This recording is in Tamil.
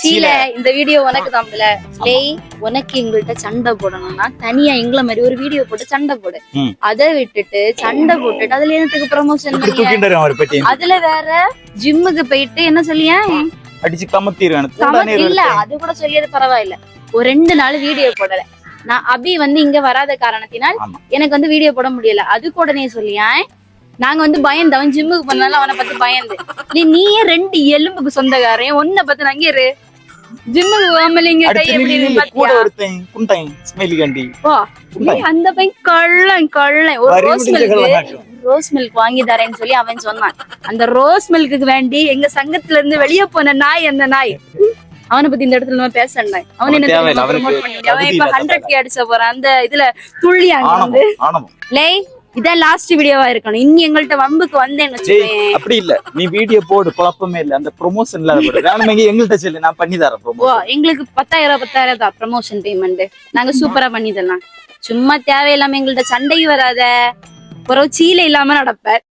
சீல இந்த வீடியோ உனக்கு தான்ல உனக்கு எங்கள்கிட்ட சண்டை போடணும்னா தனியா எங்களை மாதிரி ஒரு வீடியோ போட்டு சண்டை போடு. அதை விட்டுட்டு சண்டை போட்டுட்டு அதுல என்னத்துக்கு ப்ரமோஷன்? அதுல வேற ஜிம்முக்கு போயிட்டு என்ன சொல்லியா அடிச்சு கமத்திடுவேன். இல்ல அது கூட சொல்லியது பரவாயில்ல. ஒரு 2 நாள் வீடியோ போடல. நான் அபி இங்க வராத காரணத்தினால் எனக்கு வீடியோ போட முடியல. அது உடனே சொல்லியா நாங்க பயந்தவன் ஜிம்முக்கு போனாலும் அவனை பத்தி பயந்து நீயே 2 எலும்புக்கு சொந்தக்காரன் ஒன்ன பத்தி நாங்க இரு ஜிம்முக்கு போகாமலிங்க கை எப்படி அந்த பையன் கள்ளன் ஒரு ரோஸ் மில்க் வாங்கி தரேன்னு சொல்லி அவன் சொன்னான். அந்த ரோஸ் மில்க்கு வேண்டி எங்க சங்கத்துல இருந்து வெளியே போன நாய் அந்த நாய் அவனை பத்தி இந்த இடத்துல நம்ம பேசணும். அவன் என்ன அவன் இப்ப 100K அடிச்ச போறான் அந்த இதுல துள்ளியாங்க. இதான் லாஸ்ட் வீடியோவா இருக்கணும். இனி எங்கள்ட்ட வம்புக்கு வந்தேன்னு அப்படி இல்ல. நீ வீடியோ போடு, குழப்பமே இல்ல. அந்த ப்ரொமோஷன்ல எங்கள்கிட்ட சொல்லு, நான் பண்ணி தரேன். எங்களுக்கு 10,000 தான் ப்ரமோஷன் பேமெண்ட். நாங்க சூப்பரா பண்ணி தரலாம். சும்மா தேவையில்லாம எங்கள்ட்ட சண்டை வராத, சீலை இல்லாம நடப்ப.